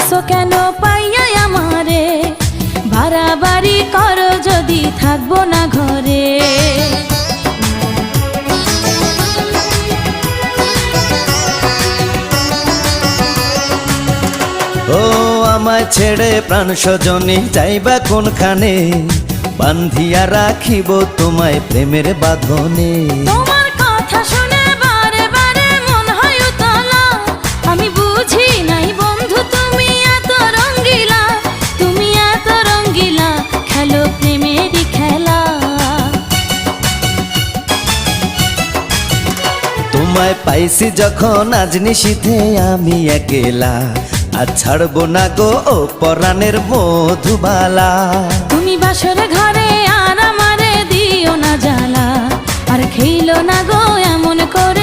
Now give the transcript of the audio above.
আইসো কেন পাইয়া আমারে, বাড়াবাড়ি করো যদি থাকবো না ঘরে। ও আমায় ছেড়ে প্রাণ স্বজনে যাইবা কোনখানে, বান্ধিয়া রাখিব তোমায় প্রেমের বাঁধনে। তোমার কথা শুনে বারে বারে মন হয় উতলা, আমি বুঝি নাই বন্ধু তুমি এত রঙ্গিলা, তুমি এত রঙ্গিলা, খেলো প্রেমেরই খেলা। তোমায় পাইছি যখন আজ নিশীথে আমি একেলা, আর ছাড়বো না গো ও পরাণের মধুবালা। তুমি বাসর ঘরে আর আমারে দিও না জ্বালা, আর খেইলো না গো এমন করে